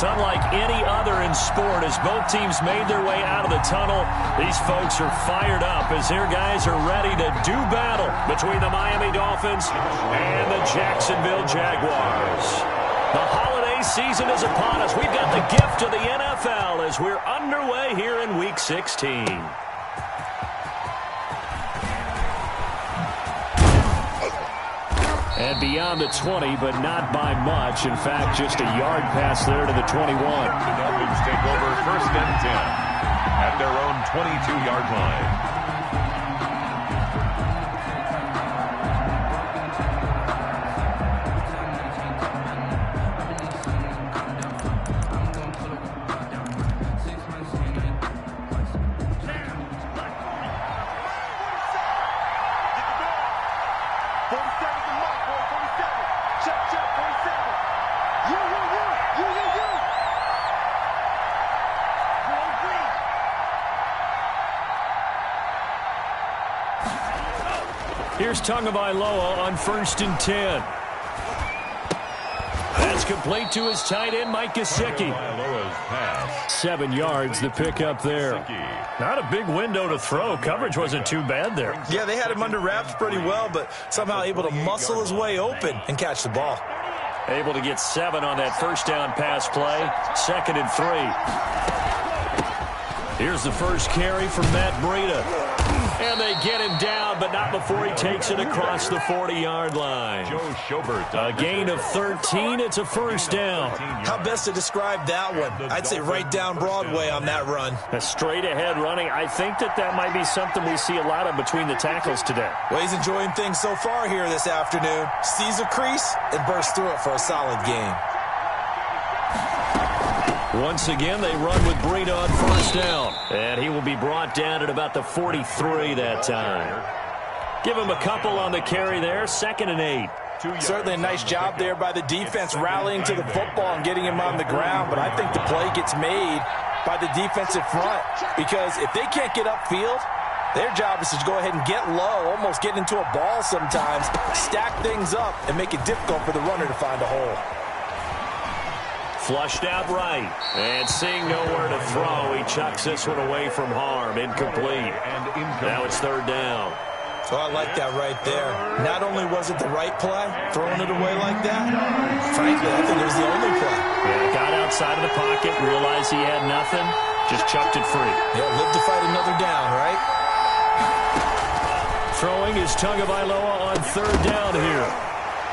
It's unlike any other in sport as both teams made their way out of the tunnel. These folks are fired up as their guys are ready to do battle between the Miami Dolphins and the Jacksonville Jaguars. The holiday season is upon us. We've got the gift of the NFL as we're underway here in Week 16. And beyond the 20, but not by much. In fact, just a yard pass there to the 21. The Dolphins take over 1st and 10 at their own 22-yard line. Here's Tagovailoa on 1st and 10. That's complete to his tight end, Mike Gesicki. 7 yards, the pickup there. Not a big window to throw. Coverage wasn't too bad there. Yeah, they had him under wraps pretty well, but somehow able to muscle his way open and catch the ball. Able to get 7 on that first down pass play. 2nd and 3. Here's the first carry from Matt Breida. And they get him down, but not before he takes it across the 40-yard line. A gain of 13. It's a first down. How best to describe that one? I'd say right down Broadway on that run. A straight-ahead running. I think that might be something we see a lot of between the tackles today. Well, he's enjoying things so far here this afternoon. Sees a crease and bursts through it for a solid gain. Once again, they run with Breida on first down. And he will be brought down at about the 43 that time. Give him a couple on the carry there. 2nd and 8. Certainly a nice job there by the defense rallying to the football and getting him on the ground. But I think the play gets made by the defensive front. Because if they can't get upfield, their job is to go ahead and get low, almost get into a ball sometimes, stack things up, and make it difficult for the runner to find a hole. Flushed out right, and seeing nowhere to throw, he chucks this one away from harm. Incomplete. Now it's 3rd down. Oh, I like that right there. Not only was it the right play, throwing it away like that, frankly, I think it was the only play. Yeah, got outside of the pocket, realized he had nothing, just chucked it free. Yeah, live to fight another down, right? Throwing is Tagovailoa on 3rd down here.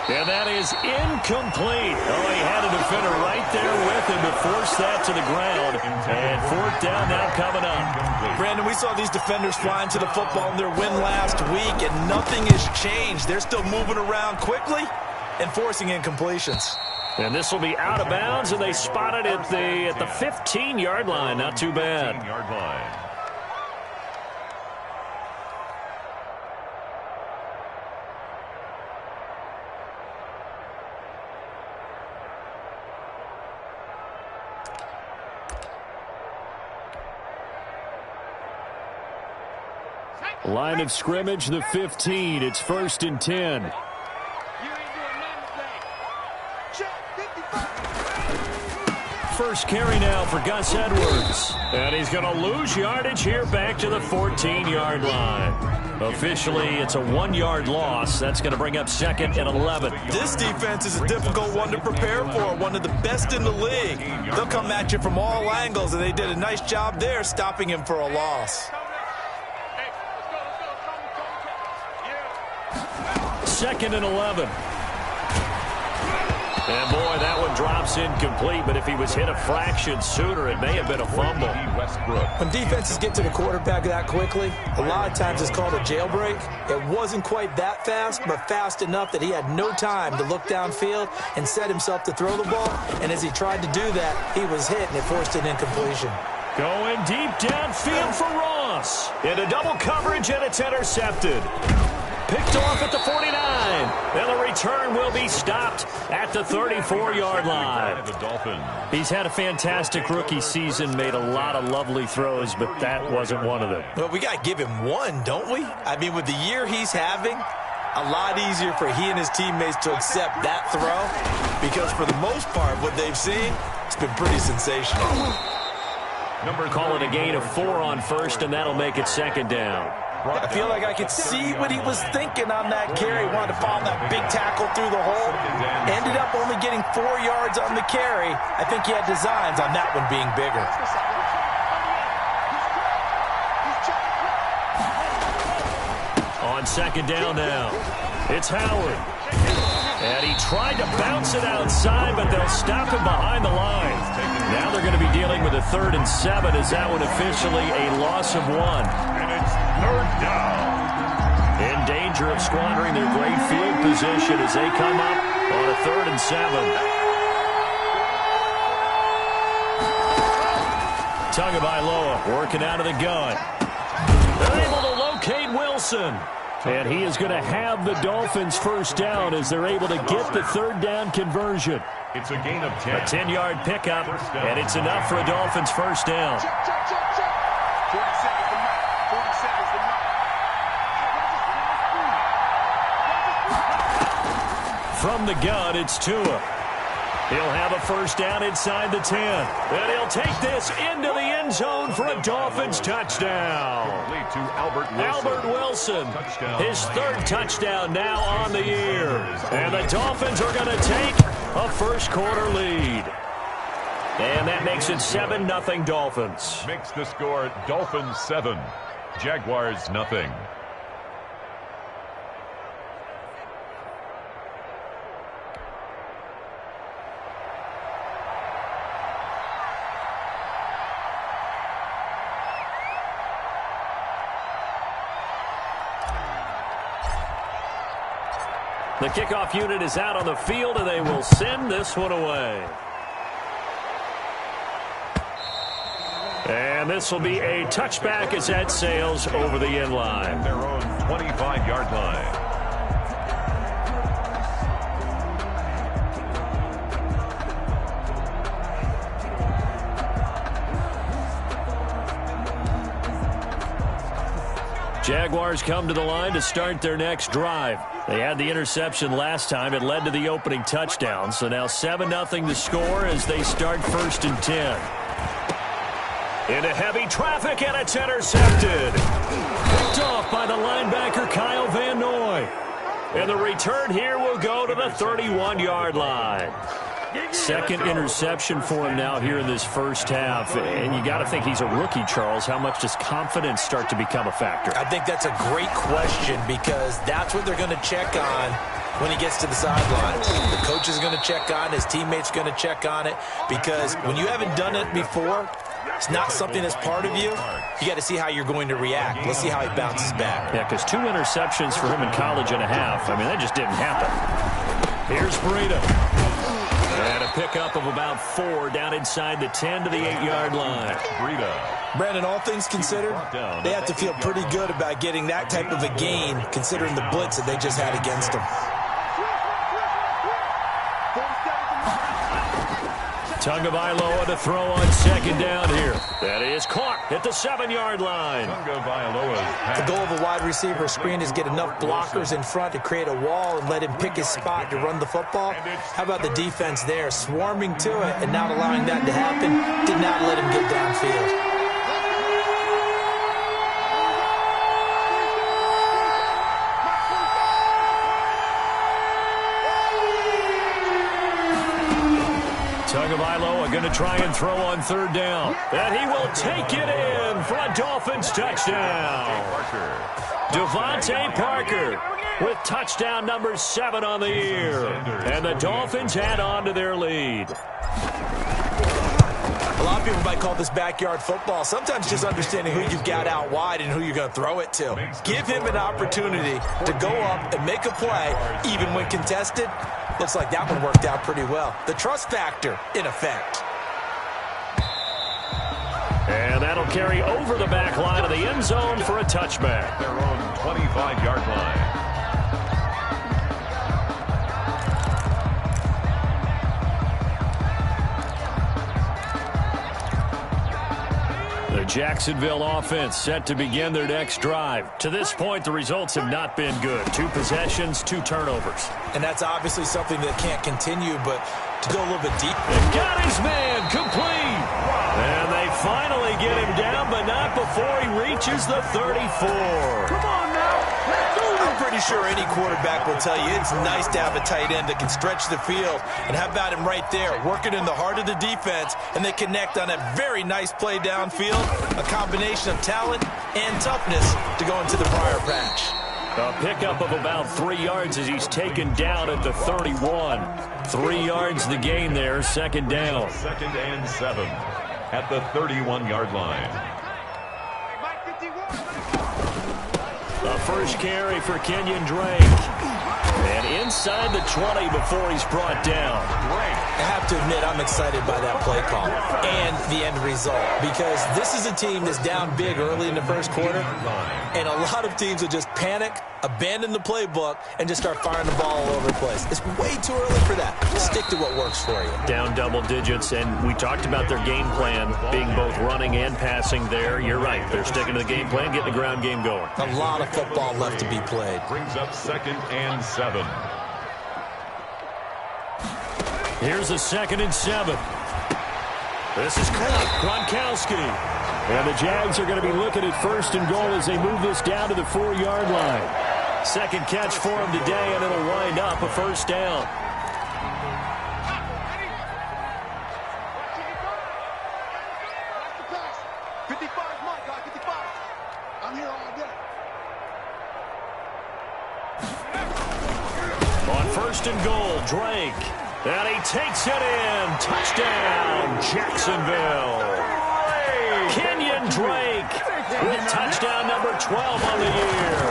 And that is incomplete. Oh, he had a defender right there with him to force that to the ground. And 4th down now coming up. Brandon, we saw these defenders flying to the football in their win last week, and nothing has changed. They're still moving around quickly and forcing incompletions. And this will be out of bounds, and they spot it at the 15-yard line. Not too bad. 15-yard line. Line of scrimmage, the 15. It's 1st and 10. First carry now for Gus Edwards. And he's going to lose yardage here back to the 14-yard line. Officially, it's a 1-yard loss. That's going to bring up 2nd and 11. This defense is a difficult one to prepare for, one of the best in the league. They'll come at you from all angles, and they did a nice job there stopping him for a loss. 2nd and 11. And, boy, that one drops incomplete, but if he was hit a fraction sooner, it may have been a fumble. When defenses get to the quarterback that quickly, a lot of times it's called a jailbreak. It wasn't quite that fast, but fast enough that he had no time to look downfield and set himself to throw the ball. And as he tried to do that, he was hit, and it forced an incompletion. Going deep downfield for Ross. Into double coverage, and it's intercepted. Picked off at the 49. And the return will be stopped at the 34-yard line. He's had a fantastic rookie season, made a lot of lovely throws, but that wasn't one of them. Well, we got to give him one, don't we? I mean, with the year he's having, a lot easier for he and his teammates to accept that throw because for the most part, what they've seen, it's been pretty sensational. Call it a gain of 4 on first, and that'll make it second down. I feel like I could see what he was thinking on that carry. Wanted to follow that big tackle through the hole. Ended up only getting 4 yards on the carry. I think he had designs on that one being bigger. On second down now, it's Howard. And he tried to bounce it outside, but they'll stop him behind the line. Now they're going to be dealing with a 3rd and 7 as that one officially a loss of 1. And it's 3rd down. In danger of squandering their great field position as they come up on a 3rd and 7. Tagovailoa working out of the gun. They're able to locate Wilson. And he is going to have the Dolphins first down as they're able to get the 3rd down conversion. It's a gain of 10. A 10-yard pickup, and it's enough for a Dolphins first down. From the gun, it's Tua. He'll have a first down inside the 10. And he'll take this into the end zone for a Dolphins touchdown. To Albert Wilson, his 3rd touchdown now on the year. And the Dolphins are going to take a first-quarter lead. And that makes it 7-0 Dolphins. Makes the score Dolphins 7, Jaguars nothing. The kickoff unit is out on the field, and they will send this one away. And this will be a touchback as that sails over the end line. Their own 25-yard line. Jaguars come to the line to start their next drive. They had the interception last time. It led to the opening touchdown. So now 7-0 to score as they start 1st and 10. Into heavy traffic, and it's intercepted. Picked off by the linebacker, Kyle Van Noy. And the return here will go to the 31-yard line. 2nd interception for him now here in this first half. And you got to think he's a rookie, Charles. How much does confidence start to become a factor? I think that's a great question because that's what they're going to check on when he gets to the sideline. The coach is going to check on, his teammates going to check on it, because when you haven't done it before, it's not something that's part of you. You got to see how you're going to react. Let's see how he bounces back. Yeah, because 2 interceptions for him in college and a half. I mean, that just didn't happen. Here's Breida. And a pickup of about 4 down inside the 10 to the 8-yard line. Brandon, all things considered, they have to feel pretty good about getting that type of a gain considering the blitz that they just had against them. Tagovailoa to throw on second down here. That is caught at the 7-yard line. The goal of a wide receiver screen is get enough blockers in front to create a wall and let him pick his spot to run the football. How about the defense there, swarming to it and not allowing that to happen? Did not let him get downfield. Tagovailoa going to try and throw on 3rd down. And he will take it in for a Dolphins touchdown. Devontae Parker with touchdown number 7 on the year. And the Dolphins add on to their lead. A lot of people might call this backyard football. Sometimes just understanding who you've got out wide and who you're going to throw it to. Give him an opportunity to go up and make a play, even when contested. Looks like that one worked out pretty well. The trust factor in effect. And that'll carry over the back line of the end zone for a touchback. Their own 25-yard line. The Jacksonville offense set to begin their next drive. To this point, the results have not been good. 2 possessions, 2 turnovers. And that's obviously something that can't continue, but to go a little bit deep. They got his man complete. And they finally get him down, but not before he reaches the 34. Come on now. Let's do this. I'm pretty sure any quarterback will tell you it's nice to have a tight end that can stretch the field. And how about him right there, working in the heart of the defense, and they connect on a very nice play downfield, a combination of talent and toughness to go into the briar patch. A pickup of about 3 yards as he's taken down at the 31. 3 yards the gain there, 2nd down. 2nd and 7 at the 31-yard line. A first carry for Kenyon Drake. And inside the 20 before he's brought down. I have to admit, I'm excited by that play call and the end result, because this is a team that's down big early in the first quarter, and a lot of teams will just panic, abandon the playbook, and just start firing the ball all over the place. It's way too early for that. Stick to what works for you. Down double digits, and we talked about their game plan being both running and passing there. You're right. They're sticking to the game plan, getting the ground game going. A lot of football left to be played. Brings up 2nd and 7. Here's a 2nd and 7. This is Gronkowski. And the Jags are going to be looking at 1st and goal as they move this down to the 4-yard line. Second catch for him today, and it'll wind up a 1st down. On 1st and goal, Drake. And he takes it in. Touchdown, Jacksonville. Kenyon Drake with touchdown number 12 on the year.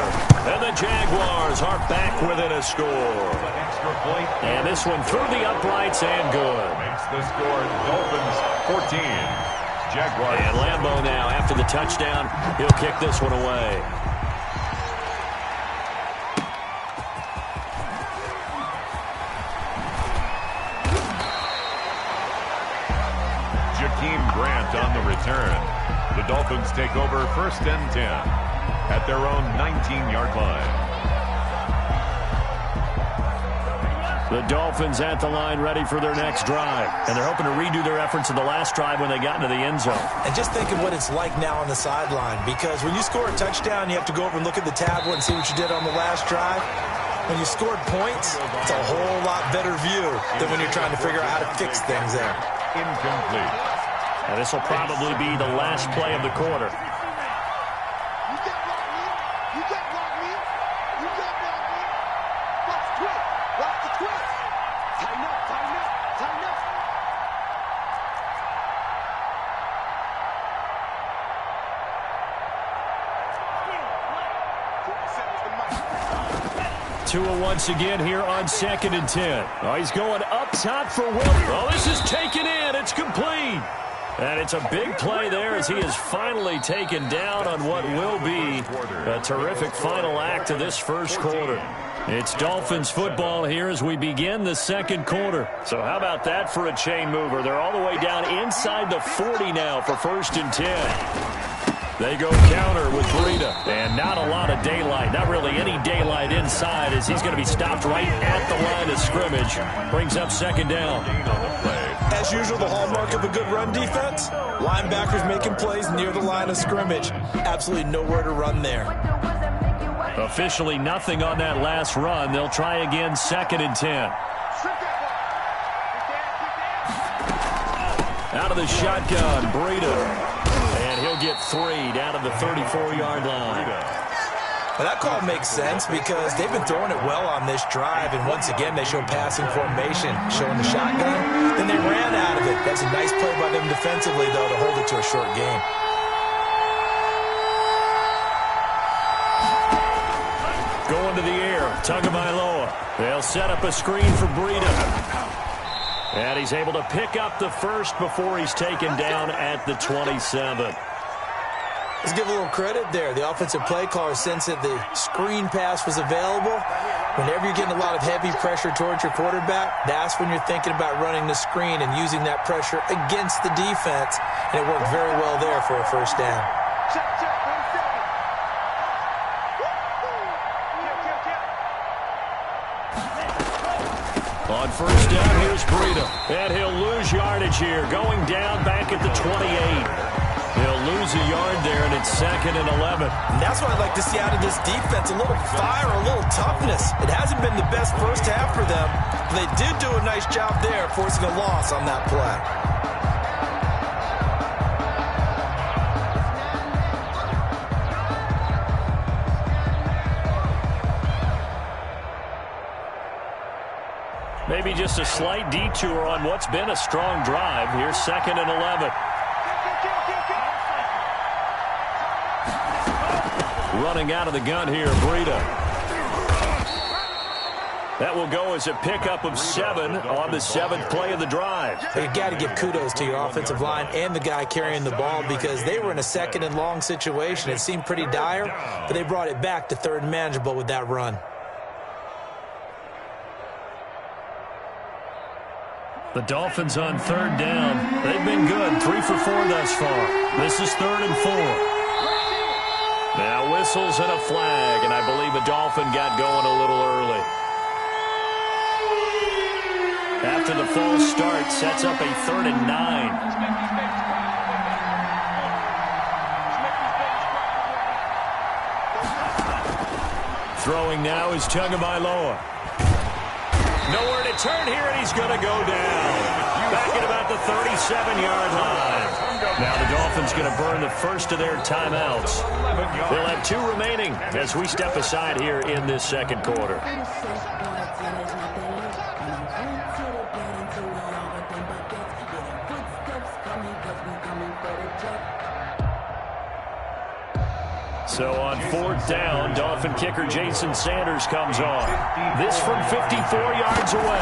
And the Jaguars are back within a score. Extra point. And this one through the uprights and good. Makes the score Dolphins 14. Jaguars. And Lambeau now, after the touchdown, he'll kick this one away. Grant on the return. The Dolphins take over 1st and 10 at their own 19-yard line. The Dolphins at the line ready for their next drive. And they're hoping to redo their efforts in the last drive when they got into the end zone. And just think of what it's like now on the sideline, because when you score a touchdown, you have to go over and look at the tablet and see what you did on the last drive. When you scored points, it's a whole lot better view than when you're trying to figure out how to fix things there. Incomplete. And this will probably be the last play of the quarter. Tua once again here on 2nd and 10. Oh, he's going up top for Will. Oh, this is taken in. It's complete. And it's a big play there as he is finally taken down on what will be a terrific final act of this first quarter. It's Dolphins football here as we begin the 2nd quarter. So how about that for a chain mover? They're all the way down inside the 40 now for 1st and 10. They go counter with Breida, and not a lot of daylight, not really any daylight inside as he's going to be stopped right at the line of scrimmage. Brings up 2nd down. As usual, the hallmark of a good run defense, linebackers making plays near the line of scrimmage. Absolutely nowhere to run there. Officially nothing on that last run. They'll try again 2nd and 10. Out of the shotgun, Breida. And he'll get 3 down to the 34-yard line. Well, that call makes sense because they've been throwing it well on this drive, and once again they show passing formation, showing the shotgun. Then they ran out of it. That's a nice play by them defensively, though, to hold it to a short game. Going to the air, Tagovailoa. They'll set up a screen for Breida. And he's able to pick up the first before he's taken down at the 27. Let's give a little credit there. The offensive play caller sensed that the screen pass was available. Whenever you're getting a lot of heavy pressure towards your quarterback, that's when you're thinking about running the screen and using that pressure against the defense. and it worked very well there for a first down. On first down, here's Breida. And he'll lose yardage here, going down back at the 28. He'll lose a yard there, and it's 2nd and 11. And that's what I'd like to see out of this defense, a little fire, a little toughness. It hasn't been the best first half for them, but they did do a nice job there, forcing a loss on that play. Maybe just a slight detour on what's been a strong drive. Here's 2nd and 11. Running out of the gun here, Breida. That will go as a pickup of 7 on the 7th play of the drive. You got to give kudos to your offensive line and the guy carrying the ball because they were in a 2nd and long situation. It seemed pretty dire, but they brought it back to 3rd and manageable with that run. The Dolphins on 3rd down. They've been good, 3 for 4 thus far. This is 3rd and 4. Now whistles and a flag, and I believe a Dolphin got going a little early. After the false start, sets up a 3rd and 9. Throwing now is Tagovailoa. Nowhere to turn here, and he's going to go down. Back at about the 37-yard line. Now the Dolphins going to burn the first of their timeouts. They'll have 2 remaining as we step aside here in this 2nd quarter. So on 4th down, Dolphin kicker Jason Sanders comes on. This from 54 yards away.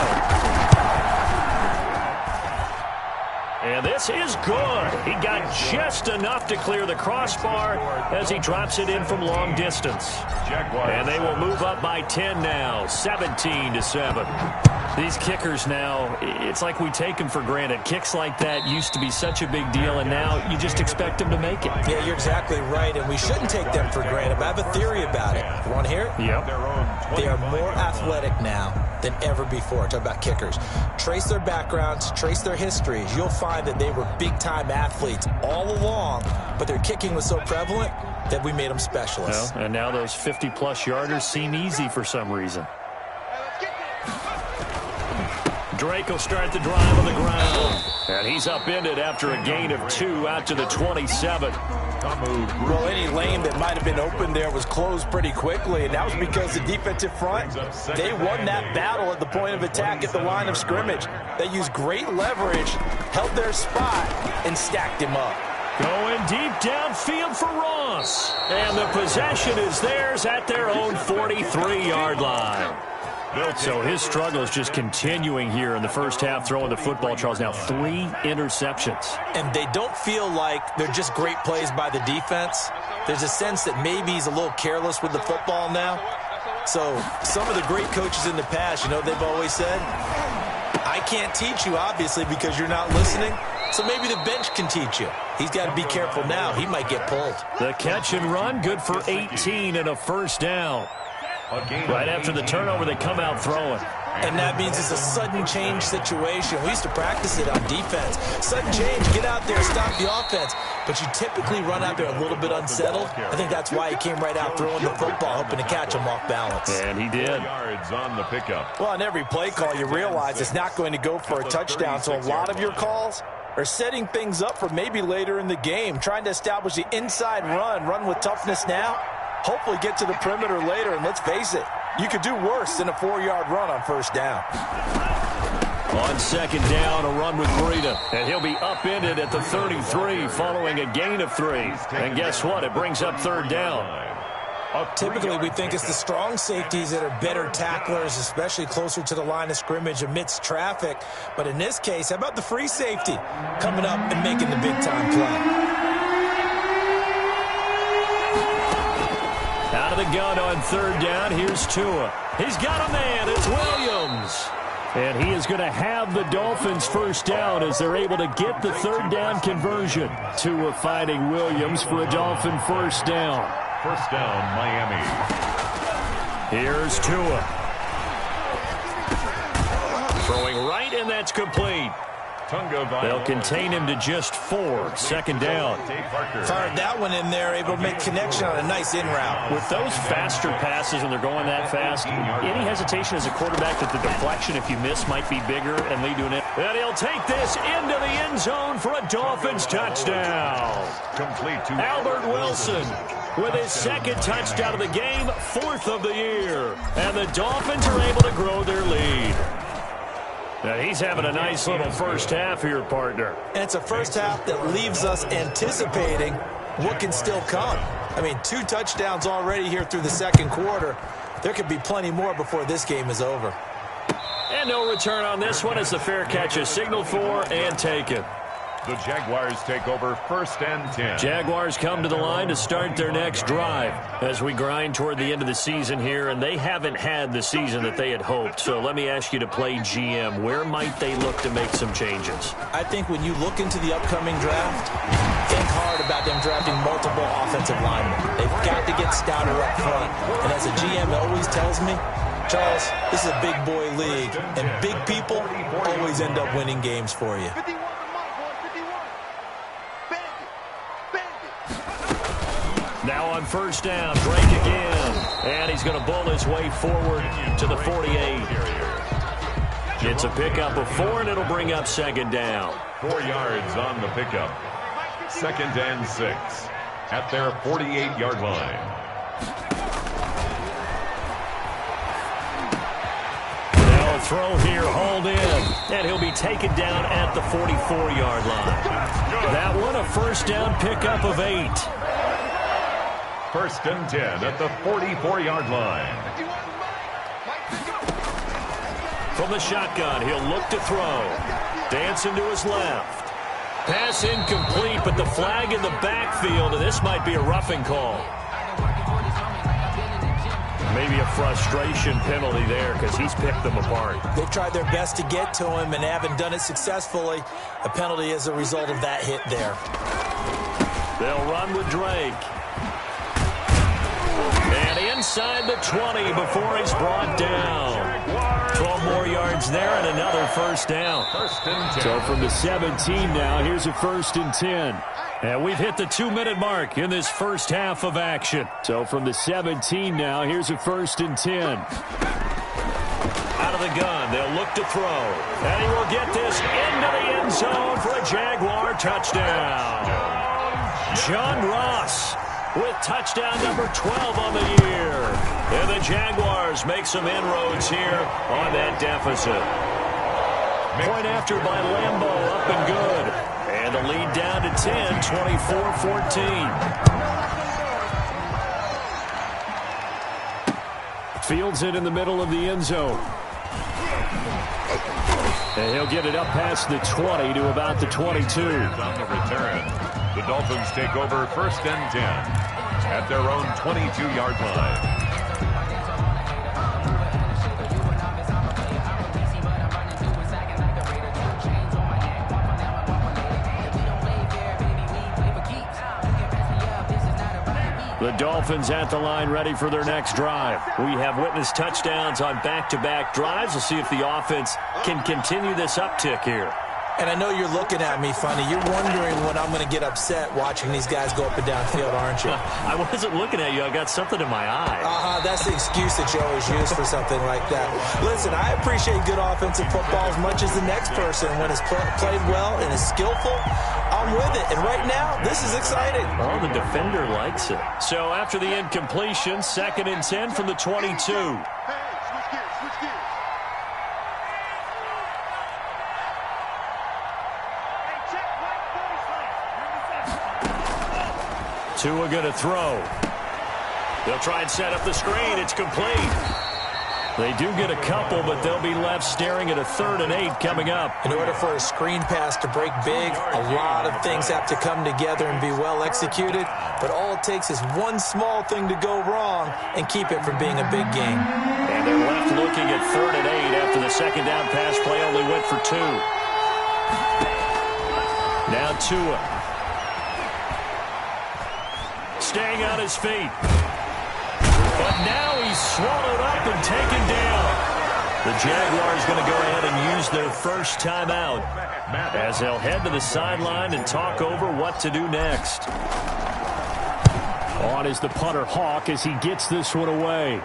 And this is good. He got just enough to clear the crossbar as he drops it in from long distance. And they will move up by 10 now, 17-7. These kickers now, it's like we take them for granted. Kicks like that used to be such a big deal, and now you just expect them to make it. Yeah, you're exactly right, and we shouldn't take them for granted. But I have a theory about it. You want to hear it? Yep. They are more athletic now than ever before. Talk about kickers. Trace their backgrounds, trace their histories. You'll find that they were big-time athletes all along, but their kicking was so prevalent that we made them specialists. Well, and now those 50-plus yarders seem easy for some reason. Drake will start the drive on the ground. And he's upended after a gain of 2 out to the 27. Well, any lane that might have been open there was closed pretty quickly, and that was because the defensive front, they won that battle at the point of attack at the line of scrimmage. They used great leverage, held their spot, and stacked him up. Going deep downfield for Ross. And the possession is theirs at their own 43-yard line. So his struggle is just continuing here in the first half, throwing the football, Charles. Now 3 interceptions. And they don't feel like they're just great plays by the defense. There's a sense that maybe he's a little careless with the football now. So some of the great coaches in the past, you know, they've always said, I can't teach you, obviously, because you're not listening. So maybe the bench can teach you. He's got to be careful now. He might get pulled. The catch and run, good for 18 and a first down. Right after the turnover, they come out throwing. And that means it's a sudden change situation. We used to practice it on defense. Sudden change, get out there, stop the offense. But you typically run out there a little bit unsettled. I think that's why he came right out throwing the football, hoping to catch him off balance. And he did. Yards on the pickup. Well, on every play call, you realize it's not going to go for a touchdown. So a lot of your calls are setting things up for maybe later in the game, trying to establish the inside run with toughness now. Hopefully get to the perimeter later, and let's face it, you could do worse than a 4-yard run on first down. On second down, a run with Breida, and he'll be upended at the 33 following a gain of 3. And guess what? It brings up third down. Typically, we think it's the strong safeties that are better tacklers, especially closer to the line of scrimmage amidst traffic. But in this case, how about the free safety coming up and making the big-time play? Out of the gun on third down, here's Tua. He's got a man, it's Williams. And he is going to have the Dolphins first down as they're able to get the third down conversion. Tua fighting Williams for a Dolphin first down. First down, Miami. Here's Tua. Throwing right, and that's complete. They'll contain him to just 4. Second down. Fired that one in there, able to make connection on a nice in route. With those faster passes when they're going that fast, any hesitation as a quarterback that the deflection, if you miss, might be bigger and lead to an... And he'll take this into the end zone for a Dolphins touchdown. Complete to Albert Wilson with his second touchdown of the game, 4th of the year. And the Dolphins are able to grow their lead. Now he's having a nice little first half here, partner. And it's a first half that leaves us anticipating what can still come. I mean, 2 touchdowns already here through the second quarter. There could be plenty more before this game is over. And no return on this one as the fair catch is signaled for and taken. The Jaguars take over first and 10. Jaguars come to the line to start their next drive as we grind toward the end of the season here, and they haven't had the season that they had hoped. So let me ask you to play GM. Where might they look to make some changes? I think when you look into the upcoming draft, think hard about them drafting multiple offensive linemen. They've got to get stouter up front. And as a GM always tells me, Charles, this is a big boy league, and big people always end up winning games for you. Now on first down, Drake again. And he's going to bull his way forward to the 48. It's a pickup of 4, and it'll bring up second down. 4 yards on the pickup. Second and 6 at their 48-yard line. They'll throw here, hauled in, and he'll be taken down at the 44-yard line. That one a first down pickup of 8. First and 10 at the 44-yard line. From the shotgun, he'll look to throw. Dancing to his left. Pass incomplete, but the flag in the backfield, and this might be a roughing call. Maybe a frustration penalty there because he's picked them apart. They've tried their best to get to him and haven't done it successfully. A penalty is a result of that hit there. They'll run with Drake. And inside the 20 before he's brought down. 12 more yards there and another first down. First and 10. So from the 17 now, here's a first and 10. And we've hit the 2-minute mark in this first half of action. So from the 17 now, here's a first and 10. Out of the gun, they'll look to throw. And he will get this into the end zone for a Jaguar touchdown. John Ross with touchdown number 12 on the year. And the Jaguars make some inroads here on that deficit. Point after by Lambo, up and good. And the lead down to 10, 24-14. Fields it in the middle of the end zone. And he'll get it up past the 20 to about the 22. On the return, the Dolphins take over first and 10 at their own 22-yard line. The Dolphins at the line ready for their next drive. We have witnessed touchdowns on back-to-back drives. We'll see if the offense can continue this uptick here. And I know you're looking at me funny. You're wondering when I'm going to get upset watching these guys go up and down field, aren't you? I wasn't looking at you. I got something in my eye. That's the excuse that you always use for something like that. Listen, I appreciate good offensive football as much as the next person. When it's played well and is skillful, I'm with it. And right now, this is exciting. Well, the defender likes it. So after the incompletion, second and 10 from the 22. Tua going to throw. They'll try and set up the screen. It's complete. They do get a couple, but they'll be left staring at a 3rd and 8 coming up. In order for a screen pass to break big, a lot of things have to come together and be well executed. But all it takes is one small thing to go wrong and keep it from being a big game. And they're left looking at 3rd and 8 after the second down pass play only went for 2. Now Tua. Staying on his feet. But now he's swallowed up and taken down. The Jaguars going to go ahead and use their first timeout as they'll head to the sideline and talk over what to do next. On is the punter Hawk as he gets this one away.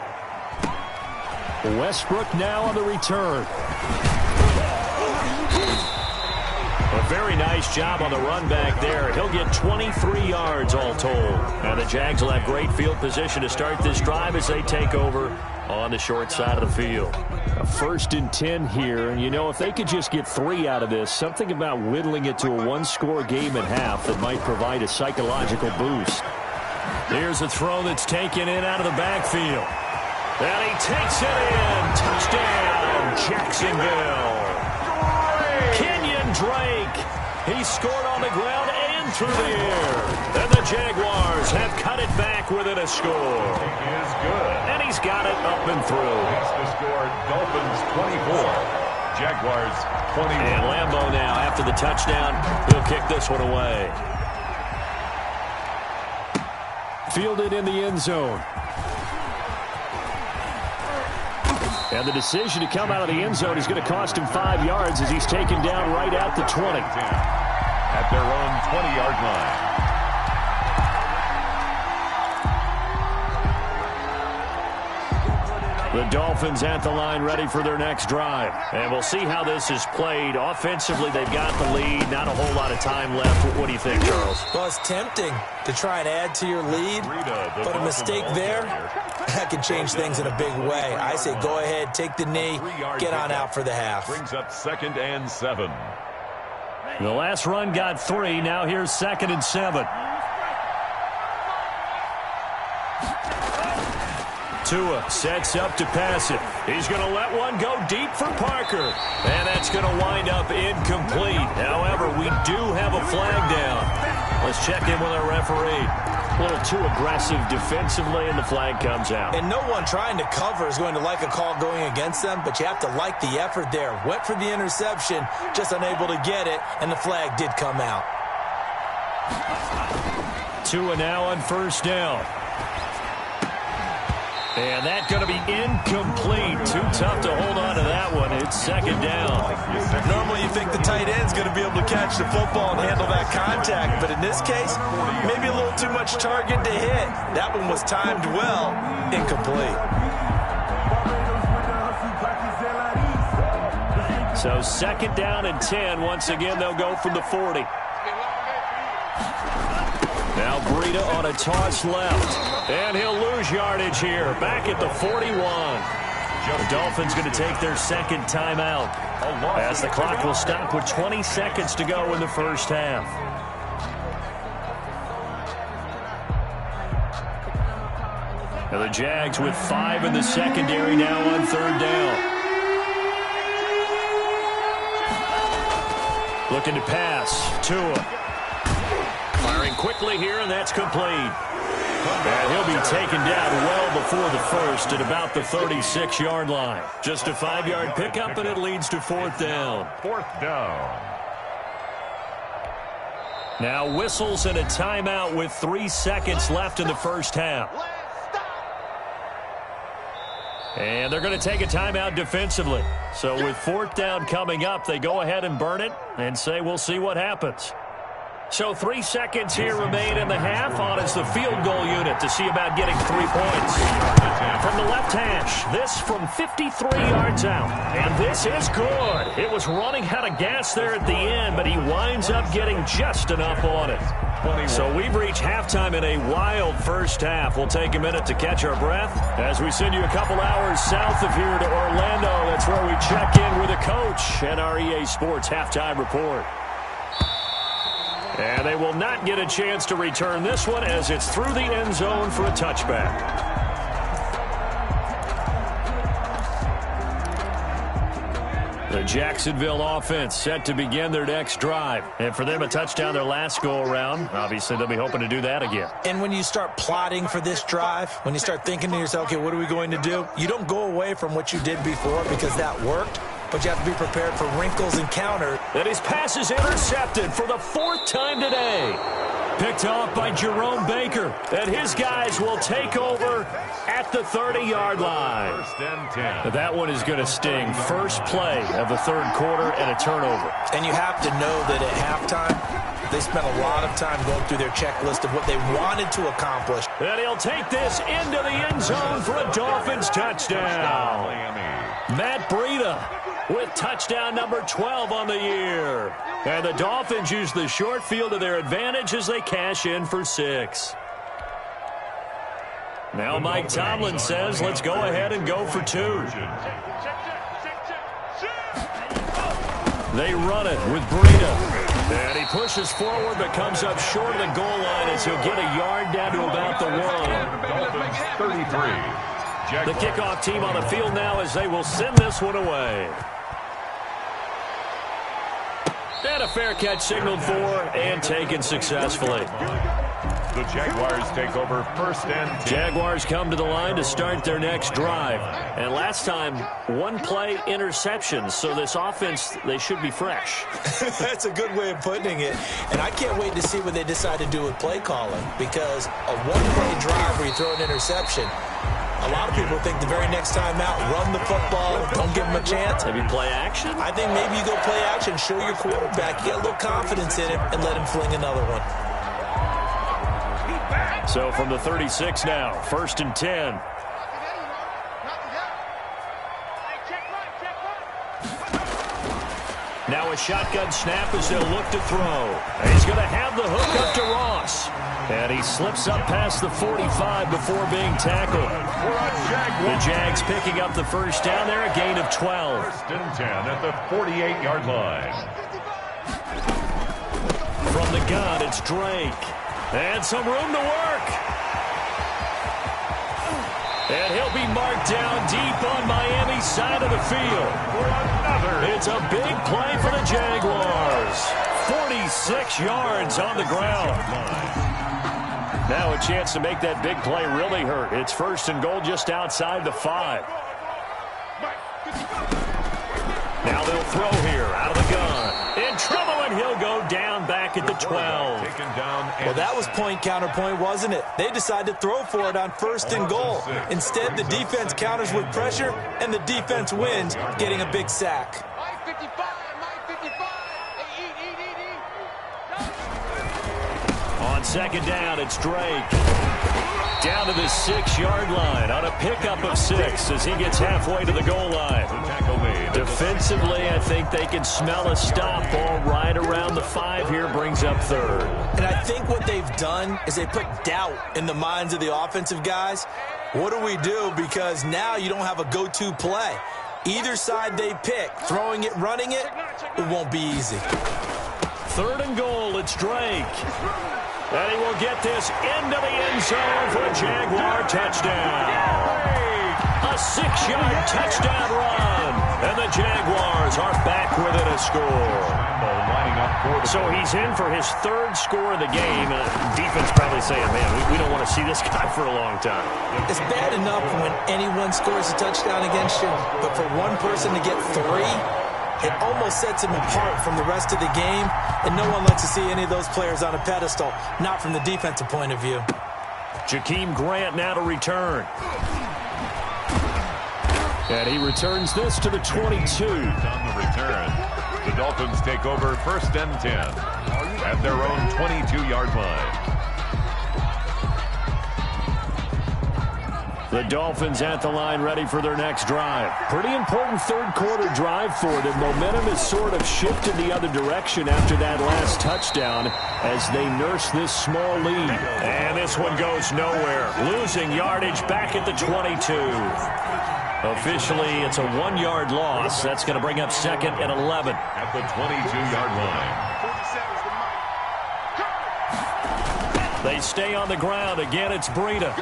Westbrook now on the return. A very nice job on the run back there. He'll get 23 yards all told. Now the Jags will have great field position to start this drive as they take over on the short side of the field. A 1st and 10 here, and you know, if they could just get 3 out of this, something about whittling it to a 1-score game at half that might provide a psychological boost. Here's a throw that's taken in out of the backfield. And he takes it in. Touchdown, Jacksonville. Kenyon Drake. He scored on the ground and through the air. And the Jaguars have cut it back within a score. He is good. And he's got it up and through. That's the score. Dolphins 24. Jaguars 21. And Lambeau now, after the touchdown, he'll kick this one away. Fielded in the end zone. And the decision to come out of the end zone is going to cost him 5 yards as he's taken down right at the 20. At their own 20-yard line. The Dolphins at the line ready for their next drive. And we'll see how this is played. Offensively, they've got the lead. Not a whole lot of time left. What do you think, Charles? Well, it's tempting to try and add to your lead, but a mistake there, that can change things in a big way. I say go ahead, take the knee, get on out for the half. Brings up 2nd and 7. The last run got 3. Now here's 2nd and 7. Tua sets up to pass it. He's going to let one go deep for Parker. And that's going to wind up incomplete. However, we do have a flag down. Let's check in with our referee. A little too aggressive defensively, and the flag comes out. And no one trying to cover is going to like a call going against them, but you have to like the effort there. Went for the interception, just unable to get it, and the flag did come out. Tua now on 1st down. And that's going to be incomplete. Too tough to hold on to that one. It's 2nd down. Normally you think the tight end's going to be able to catch the football and handle that contact, but in this case, maybe a little too much target to hit. That one was timed well. Incomplete. So 2nd down and 10. Once again, they'll go from the 40. Now Breida on a toss left. And he'll lose yardage here. Back at the 41. The Dolphins going to take their 2nd timeout as the clock will stop with 20 seconds to go in the first half. Now the Jags with 5 in the secondary now on 3rd down. Looking to pass. Tua. Firing quickly here, and that's complete. And he'll be taken down well before the first at about the 36-yard line. Just a 5-yard pickup, and it leads to 4th down. 4th down. Now whistles and a timeout with 3 seconds left in the first half. And they're going to take a timeout defensively. So with 4th down coming up, they go ahead and burn it and say we'll see what happens. So 3 seconds here remain in the half. On is the field goal unit to see about getting 3 points. From the left hash, this from 53 yards out. And this is good. It was running out of gas there at the end, but he winds up getting just enough on it. So we've reached halftime in a wild first half. We'll take a minute to catch our breath as we send you a couple hours south of here to Orlando. That's where we check in with a coach and our EA Sports halftime report. And they will not get a chance to return this one as it's through the end zone for a touchback. The Jacksonville offense set to begin their next drive. And for them, a touchdown their last go-around. Obviously, they'll be hoping to do that again. And when you start plotting for this drive, when you start thinking to yourself, okay, what are we going to do? You don't go away from what you did before because that worked, but you have to be prepared for wrinkles and counters. And his pass is intercepted for the 4th time today. Picked off by Jerome Baker. And his guys will take over at the 30-yard line. 1st and 10. That one is going to sting. First play of the 3rd quarter and a turnover. And you have to know that at halftime, they spent a lot of time going through their checklist of what they wanted to accomplish. And he'll take this into the end zone for a Dolphins touchdown. Matt Breida with touchdown number 12 on the year. And the Dolphins use the short field to their advantage as they cash in for 6. Now Mike Tomlin says, let's go ahead and go for 2. They run it with Breida. And he pushes forward but comes up short of the goal line as he'll get a yard down to about the 1. Dolphins 33. The kickoff team on the field now as they will send this one away. And a fair catch signaled for and taken successfully. The Jaguars take over 1st and 10. Jaguars come to the line to start their next drive. And last time, 1-play interceptions. So this offense, they should be fresh. That's a good way of putting it. And I can't wait to see what they decide to do with play calling. Because a 1-play drive where you throw an interception, a lot of people think the very next time out, run the football, don't give them a chance. Maybe play action? I think maybe you go play action, show your quarterback, get a little confidence in him, and let him fling another one. So from the 36 now, 1st and 10. Now a shotgun snap as they'll look to throw. He's going to have the hook up to Ross. And he slips up past the 45 before being tackled. The Jags picking up the first down there, a gain of 12. 1st and 10 at the 48-yard line. From the gun, it's Drake. And some room to work. And he'll be marked down deep on Miami's side of the field. It's a big play for the Jaguars. 46 yards on the ground. Now a chance to make that big play really hurt. It's 1st and goal just outside the 5. Now they'll throw here out of the gun. In trouble, and he'll go down back at the 12. Well, that was point counterpoint, wasn't it? They decided to throw for it on 1st and goal. Instead, the defense counters with pressure, and the defense wins, getting a big sack. On 2nd down, it's Drake. Down to the 6-yard line on a pickup of 6 as he gets halfway to the goal line. Defensively, I think they can smell a stop ball right around the 5 here, brings up 3rd. And I think what they've done is they put doubt in the minds of the offensive guys. What do we do? Because now you don't have a go-to play. Either side they pick, throwing it, running it, it won't be easy. 3rd and goal, it's Drake. And he will get this into the end zone for a Jaguar touchdown. A 6-yard touchdown run. And the Jaguars are back within a score. So he's in for his 3rd score of the game. Defense probably saying, man, we don't want to see this guy for a long time. It's bad enough when anyone scores a touchdown against you, but for one person to get 3, it almost sets him apart from the rest of the game, and no one likes to see any of those players on a pedestal, not from the defensive point of view. Jakeem Grant now to return. And he returns this to the 22. On the return, the Dolphins take over 1st and 10 at their own 22-yard line. The Dolphins at the line ready for their next drive. Pretty important 3rd quarter drive for them. Momentum has sort of shifted the other direction after that last touchdown as they nurse this small lead. And this one goes nowhere. Losing yardage back at the 22. Officially, it's a 1-yard loss. That's going to bring up 2nd and 11. At the 22-yard line. They stay on the ground. Again, it's Breida.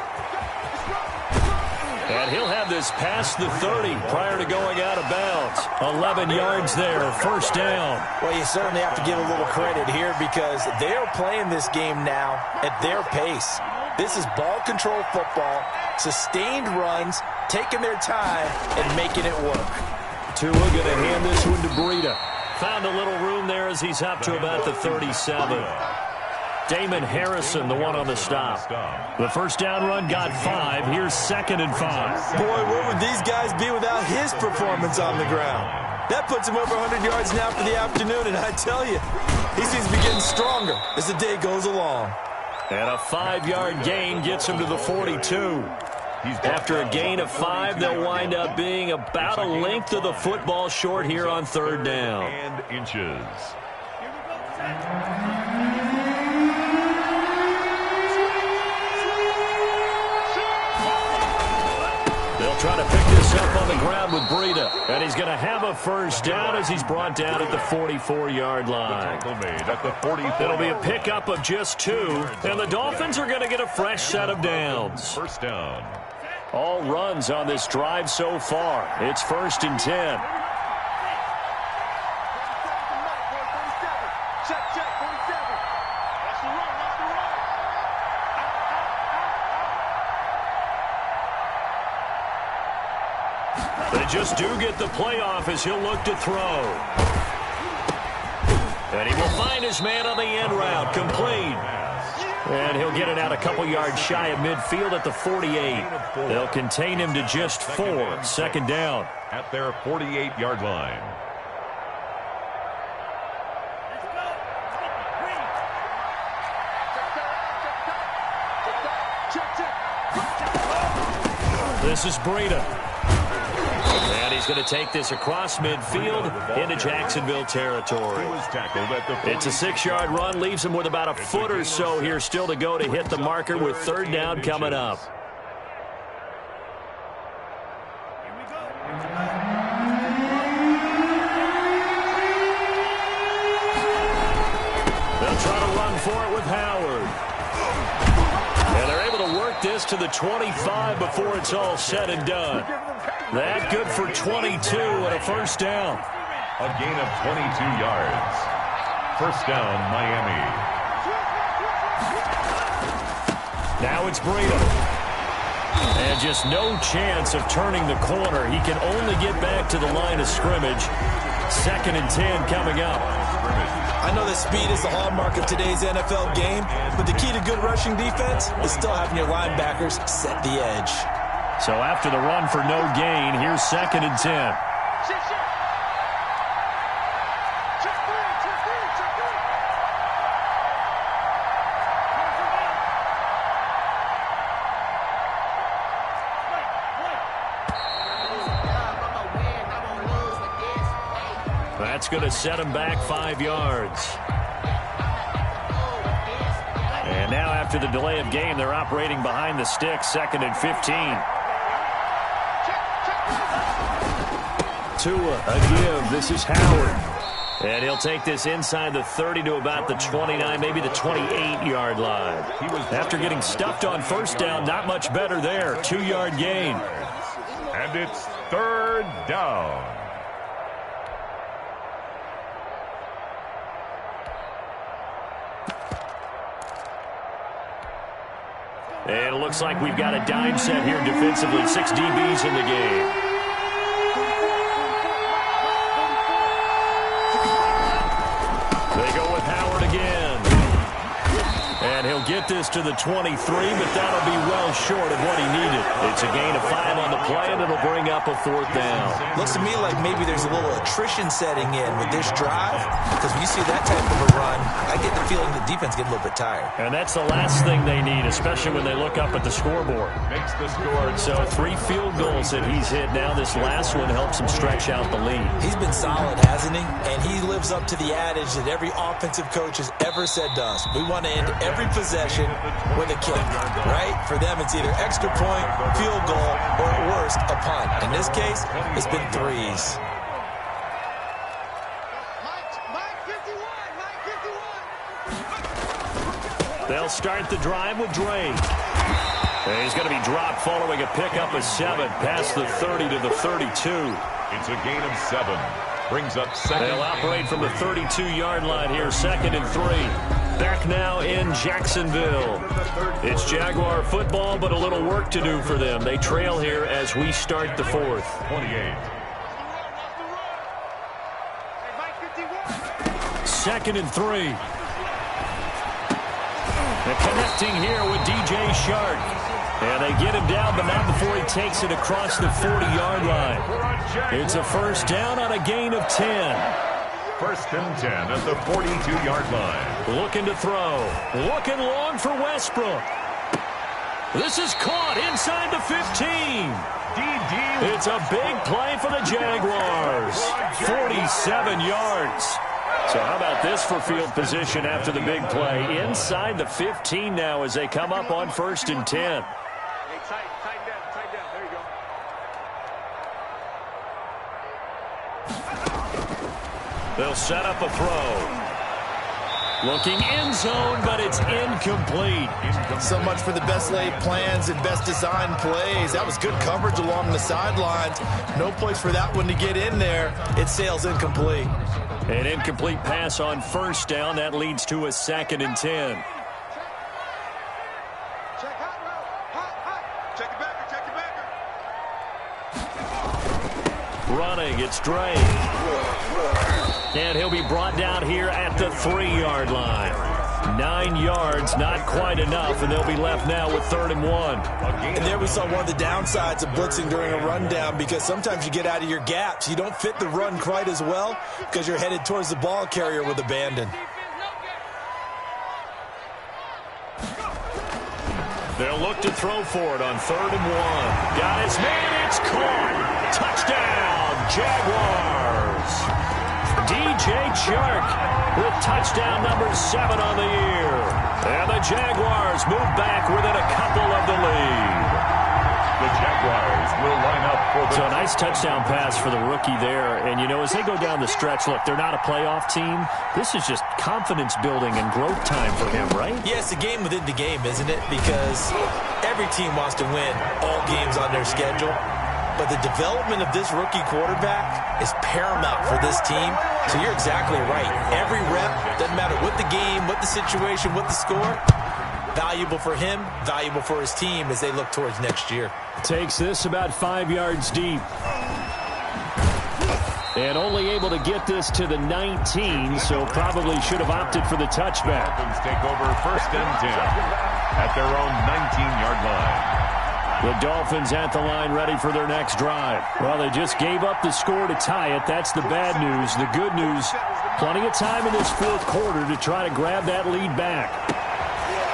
And he'll have this past the 30 prior to going out of bounds. 11 yards there, first down. Well, you certainly have to give a little credit here because they're playing this game now at their pace. This is ball control football, sustained runs, taking their time, and making it work. Tua going to hand this one to Breida. Found a little room there as he's up to about the 37. Damon Harrison, the one on the stop. The first down run got 5. Here's 2nd and 5. Boy, where would these guys be without his performance on the ground? That puts him over 100 yards now for the afternoon, and I tell you, he seems to be getting stronger as the day goes along. And a 5-yard gain gets him to the 42. After a gain of 5, they'll wind up being about a length of the football short here on 3rd down. And inches. They'll try to pick this up on the ground with Breida. And he's going to have a first down as he's brought down at the 44-yard line. It'll be a pickup of just 2. And the Dolphins are going to get a fresh set of downs. First down. All runs on this drive so far. It's 1st and 10. They just do get the playoff as he'll look to throw. And he will find his man on the end route, complete. And he'll get it out a couple yards shy of midfield at the 48. They'll contain him to just 4. 2nd down. At their 48-yard line. This is Breida. And he's going to take this across midfield into Jacksonville territory. It's a 6-yard run, leaves him with about a foot or so here still to go to hit the marker with 3rd down coming up. They'll try to run for it with Howard. And they're able to work this to the 25 before it's all said and done. That good for 22 and a first down. A gain of 22 yards. First down, Miami. Now it's Breida. And just no chance of turning the corner. He can only get back to the line of scrimmage. 2nd and 10 coming up. I know that speed is the hallmark of today's NFL game, but the key to good rushing defense is still having your linebackers set the edge. So after the run for no gain, here's 2nd and 10. That's going to set him back 5 yards. And now after the delay of game, they're operating behind the sticks, 2nd and 15. Tua, a give. This is Howard. And he'll take this inside the 30 to about the 29, maybe the 28-yard line. After getting stuffed on first down, not much better there. 2-yard gain. And it's 3rd down. And it looks like we've got a dime set here defensively. 6 DBs in the game. And he'll get this to the 23, but that'll be well short of what he needed. It's a gain of 5 on the play, and it'll bring up a 4th down. Looks to me like maybe there's a little attrition setting in with this drive, because when you see that type of a run, I get the feeling the defense gets a little bit tired. And that's the last thing they need, especially when they look up at the scoreboard. Makes the score. So 3 field goals that he's hit. Now this last one helps him stretch out the lead. He's been solid, hasn't he? And he lives up to the adage that every offensive coach has ever said to us. We want to end every possession with a kick, right? For them, it's either extra point, field goal, or at worst, a punt. In this case, it's been 3s. They'll start the drive with Drake. And he's going to be dropped following a pickup of 7 past the 30 to the 32. It's a gain of 7. Brings up second. They'll operate from the 32-yard line here, 2nd and 3. Back now in Jacksonville. It's Jaguar football, but a little work to do for them. They trail here as we start the 4th. 28. 2nd and 3. And connecting here with DJ Shark. And they get him down, but not before he takes it across the 40-yard line. It's a first down on a gain of 10. First and 10 at the 42-yard line. Looking to throw. Looking long for Westbrook. This is caught inside the 15. It's a big play for the Jaguars. 47 yards. So how about this for field position after the big play? Inside the 15 now as they come up on 1st and 10. Tight down. There you go. They'll set up a throw. Looking end zone, but it's incomplete. So much for the best laid plans and best designed plays. That was good coverage along the sidelines. No place for that one to get in there. It sails incomplete. An incomplete pass on 1st down. That leads to a 2nd and 10. Running, it's Dre. And he'll be brought down here at the 3-yard line. 9 yards, not quite enough, and they'll be left now with 3rd and 1. And there we saw one of the downsides of blitzing during a rundown, because sometimes you get out of your gaps. You don't fit the run quite as well because you're headed towards the ball carrier with abandon. They'll look to throw for it on 3rd and 1. Got his man, it's caught. Touchdown, Jaguars. DJ Chark with touchdown number 7 on the year. And the Jaguars move back within a couple of the lead. The Jaguars will line up for the... So a nice touchdown pass for the rookie there. And, you know, as they go down the stretch, look, they're not a playoff team. This is just confidence building and growth time for him, right? Yeah, it's a game within the game, isn't it? Because every team wants to win all games on their schedule. But the development of this rookie quarterback is paramount for this team. So you're exactly right. Every rep, doesn't matter what the game, what the situation, what the score, valuable for him, valuable for his team as they look towards next year. Takes this about 5 yards deep. And only able to get this to the 19, so probably should have opted for the touchback. Dolphins take over 1st and 10 at their own 19-yard line. The Dolphins at the line ready for their next drive. Well, they just gave up the score to tie it. That's the bad news. The good news, plenty of time in this 4th quarter to try to grab that lead back.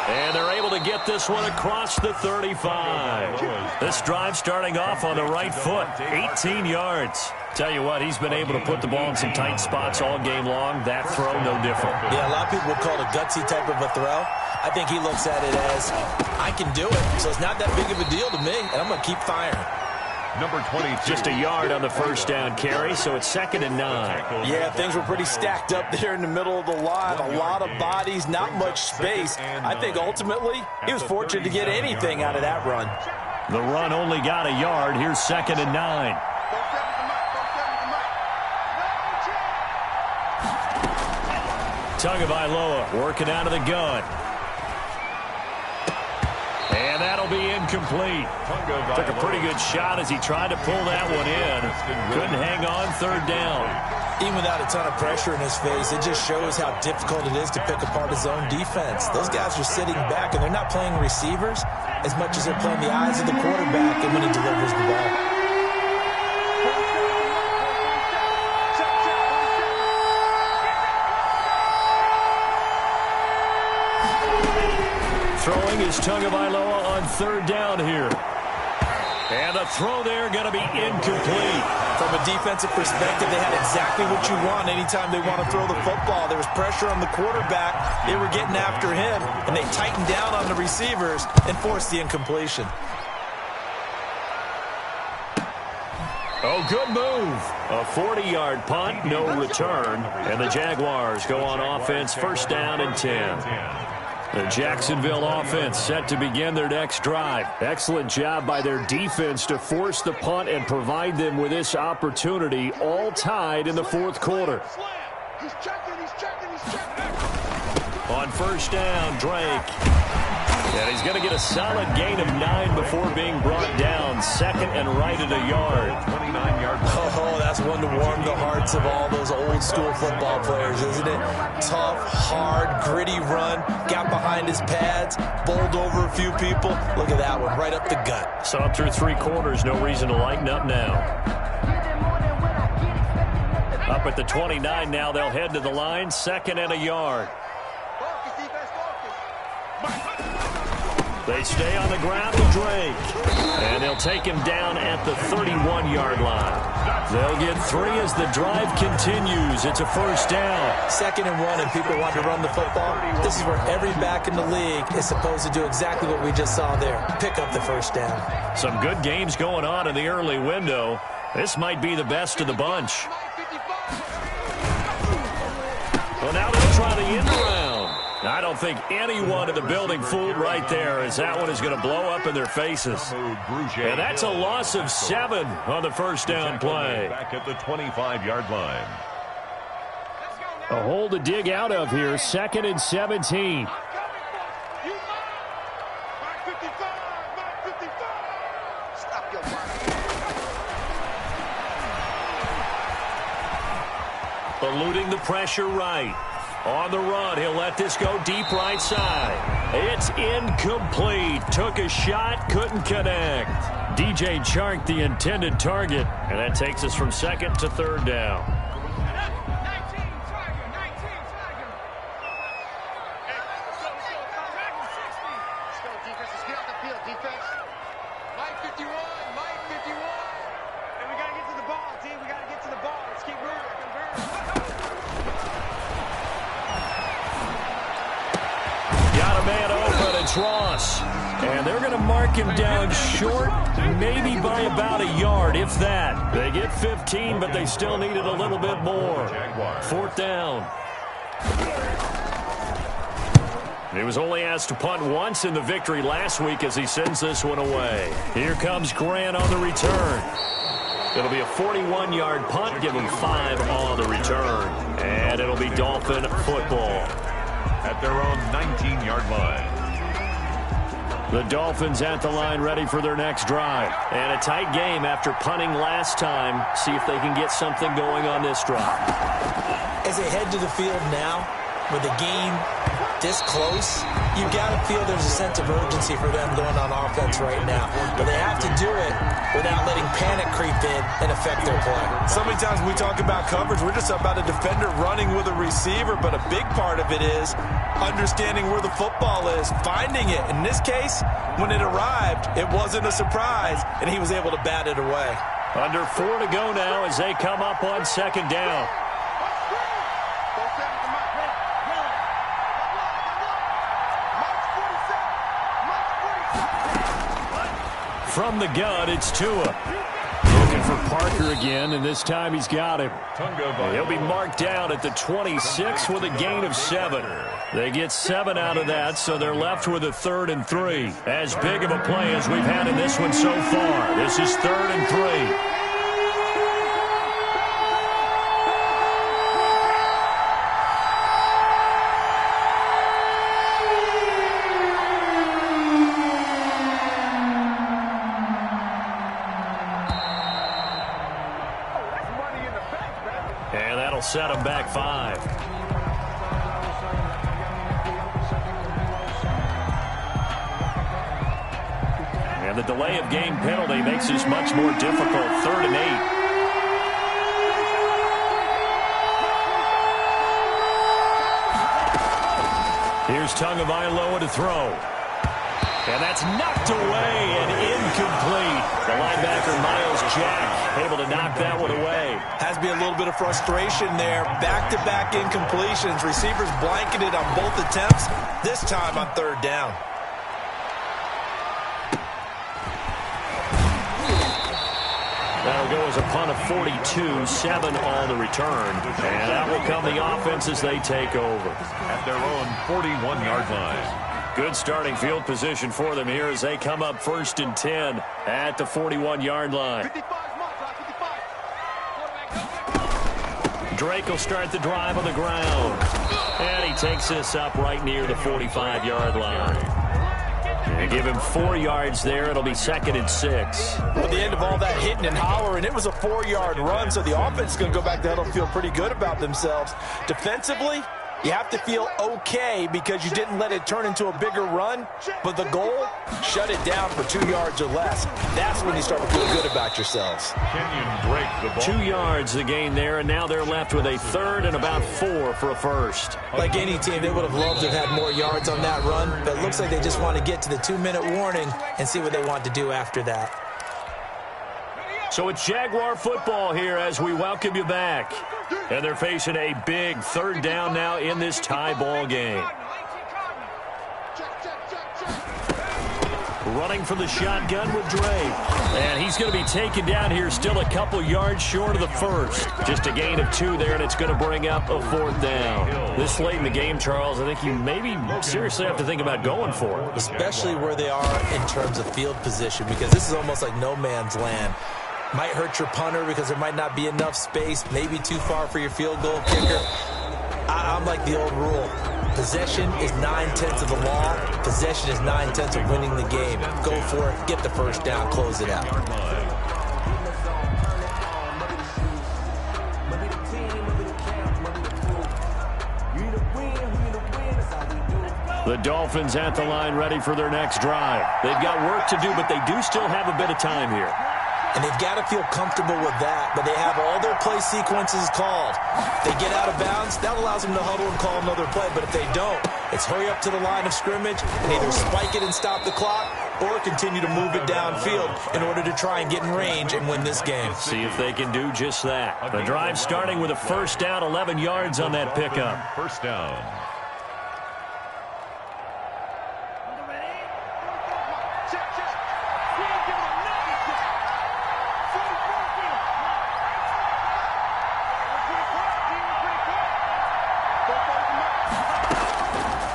And they're able to get this one across the 35. This drive starting off on the right foot, 18 yards. Tell you what, he's been able to put the ball in some tight spots all game long. That throw, no different. Yeah, a lot of people would call it a gutsy type of a throw. I think he looks at it as, I can do it, so it's not that big of a deal to me, and I'm going to keep firing. Number 22. Just a yard on the first down carry, so it's 2nd and 9. Yeah, things were pretty stacked up there in the middle of the line. A lot of bodies, not much space. I think ultimately he was fortunate to get anything out of that run. The run only got a yard. Here's 2nd and 9. Tagovailoa working out of the gun. And that'll be incomplete. Took a pretty good shot as he tried to pull that one in. Couldn't hang on 3rd down. Even without a ton of pressure in his face, it just shows how difficult it is to pick apart his own defense. Those guys are sitting back, and they're not playing receivers as much as they're playing the eyes of the quarterback and when he delivers the ball. Throwing is Tagovailoa on 3rd down here. And the throw there going to be incomplete. From a defensive perspective, they had exactly what you want anytime they want to throw the football. There was pressure on the quarterback. They were getting after him, and they tightened down on the receivers and forced the incompletion. Oh, good move. A 40-yard punt, no return. And the Jaguars go on offense, 1st down and 10. The Jacksonville offense set to begin their next drive. Excellent job by their defense to force the punt and provide them with this opportunity, all tied in the fourth quarter. He's checking. On first down, Drake. And he's going to get a solid gain of 9 before being brought down. Second and right at a yard. 29-yard line. Oh, that's one to warm the hearts of all those old-school football players, isn't it? Tough, hard, gritty run. Got behind his pads, bowled over a few people. Look at that one, right up the gut. Saw through 3 quarters, no reason to lighten up now. Up at the 29 now, they'll head to the line. Second and a yard. They stay on the ground with Drake. And they'll take him down at the 31-yard line. They'll get 3 as the drive continues. It's a first down. Second and 1, and people want to run the football. This is where every back in the league is supposed to do exactly what we just saw there. Pick up the first down. Some good games going on in the early window. This might be the best of the bunch. Well, now they'll try the end around. I don't think anyone in the building fooled right there, as that one is going to blow up in their faces. And that's a loss of 7 on the first down play. Back at the 25-yard line. A hole to dig out of here, second and 17. Eluding the pressure right. On the run, he'll let this go deep right side. It's incomplete. Took a shot, couldn't connect. DJ Chark, the intended target. And that takes us from second to third down. Ross, and they're going to mark him down short, maybe by about a yard, if that. They get 15, but they still needed a little bit more. Fourth down. He was only asked to punt once in the victory last week as he sends this one away. Here comes Grant on the return. It'll be a 41-yard punt, give him 5 on the return. And it'll be Dolphin football. At their own 19-yard line. The Dolphins at the line, ready for their next drive. And a tight game after punting last time. See if they can get something going on this drive. As they head to the field now, with the game this close, you got to feel there's a sense of urgency for them going on offense right now. But they have to do it without letting panic creep in and affect their play. So many times when we talk about coverage, we're just about a defender running with a receiver, but a big part of it is understanding where the football is, finding it. In this case, when it arrived, it wasn't a surprise, and he was able to bat it away. Under 4 to go now as they come up on second down. From the gun, it's Tua. Looking for Parker again, and this time he's got him. He'll be marked down at the 26 with a gain of 7. They get 7 out of that, so they're left with a 3rd and 3. As big of a play as we've had in this one so far. This is 3rd and 3. Set him back 5. And the delay of game penalty makes this much more difficult. 3rd and 8. Here's Tagovailoa to throw. And that's knocked away and incomplete. The linebacker, Miles Jack, able to knock that one away. Has to be a little bit of frustration there. Back-to-back incompletions. Receivers blanketed on both attempts, this time on 3rd down. That'll go as a punt of 42, 7 on the return. And that will come the offense as they take over. At their own 41-yard line. Good starting field position for them here as they come up 1st and 10 at the 41-yard line. Drake will start the drive on the ground. And he takes this up right near the 45-yard line. And give him 4 yards there. It'll be 2nd and 6. Well, at the end of all that hitting and hollering, it was a 4-yard run, so the offense is going to go back to huddle and feel pretty good about themselves. Defensively, you have to feel okay because you didn't let it turn into a bigger run, but the goal, shut it down for 2 yards or less. That's when you start to feel good about yourselves. Kenyon Drake, the ball. 2 yards the gain there, and now they're left with a 3rd and about 4 for a first. Like any team, they would have loved to have had more yards on that run, but it looks like they just want to get to the 2-minute warning and see what they want to do after that. So it's Jaguar football here as we welcome you back. And they're facing a big 3rd down now in this tie ball game. Running from the shotgun with Drake. And he's going to be taken down here still a couple yards short of the first. Just a gain of 2 there, and it's going to bring up a 4th down. This late in the game, Charles, I think you maybe seriously have to think about going for it. Especially where they are in terms of field position, because this is almost like no man's land. Might hurt your punter because there might not be enough space, maybe too far for your field goal kicker. I'm like the old rule. Possession is 9/10 of the law. Possession is 9/10 of winning the game. Go for it, get the first down, close it out. The Dolphins at the line ready for their next drive. They've got work to do, but they do still have a bit of time here. And they've got to feel comfortable with that, but they have all their play sequences called. If they get out of bounds, that allows them to huddle and call another play, but if they don't, it's hurry up to the line of scrimmage and either spike it and stop the clock or continue to move it downfield in order to try and get in range and win this game. See if they can do just that. The drive starting with a 1st down, 11 yards on that pickup. 1st down.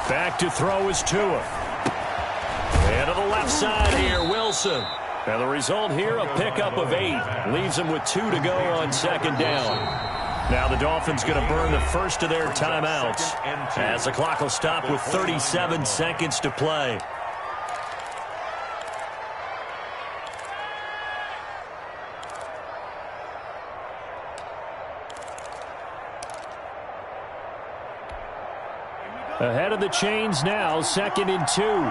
Back to throw is Tua. And to the left side here, Wilson. And the result here, a pickup of 8. Leaves them with 2 to go on 2nd down. Now the Dolphins going to burn the first of their timeouts as the clock will stop with 37 seconds to play. Ahead of the chains now, 2nd and 2.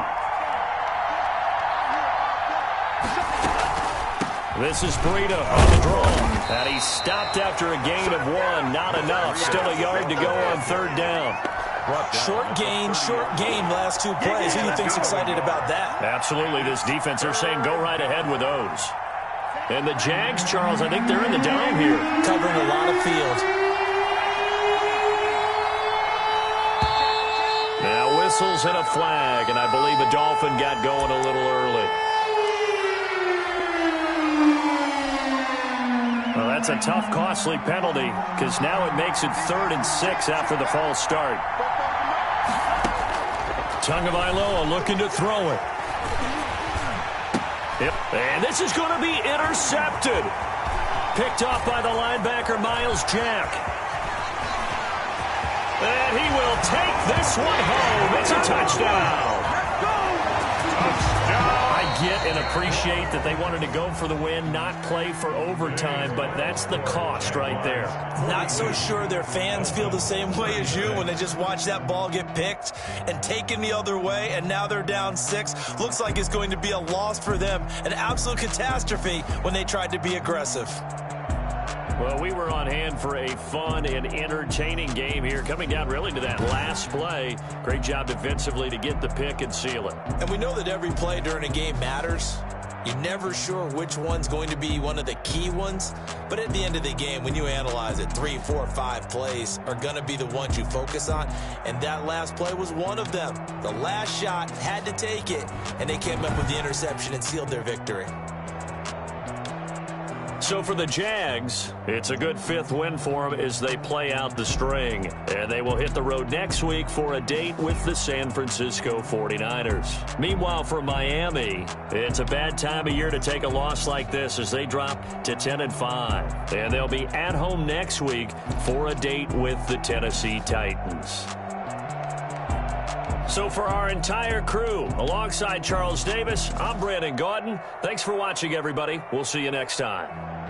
This is Breida on the draw. And he's stopped after a gain of 1. Not enough. Still a yard to go on 3rd down. Short game, last 2 plays. Who do you think's excited about that? Absolutely. This defense, they're saying go right ahead with those. And the Jags, Charles, I think they're in the dome here. Covering a lot of field. Now whistles and a flag, and I believe a Dolphin got going a little early. Well, that's a tough, costly penalty because now it makes it 3rd and 6 after the false start. Tagovailoa looking to throw it. Yep. And this is going to be intercepted. Picked off by the linebacker, Miles Jack. And he will take this one home. It's a touchdown. I get and appreciate that they wanted to go for the win, not play for overtime, but that's the cost right there. Not so sure their fans feel the same way as you when they just watch that ball get picked and taken the other way, and now they're down 6. Looks like it's going to be a loss for them, an absolute catastrophe when they tried to be aggressive. Well, we were on hand for a fun and entertaining game here, coming down really to that last play. Great job defensively to get the pick and seal it. And we know that every play during a game matters. You're never sure which one's going to be one of the key ones. But at the end of the game, when you analyze it, 3, 4, 5 plays are going to be the ones you focus on. And that last play was one of them. The last shot had to take it, and they came up with the interception and sealed their victory. So for the Jags, it's a good fifth win for them as they play out the string. And they will hit the road next week for a date with the San Francisco 49ers. Meanwhile, for Miami, it's a bad time of year to take a loss like this as they drop to 10-5. And they'll be at home next week for a date with the Tennessee Titans. So for our entire crew, alongside Charles Davis, I'm Brandon Gaudin. Thanks for watching, everybody. We'll see you next time.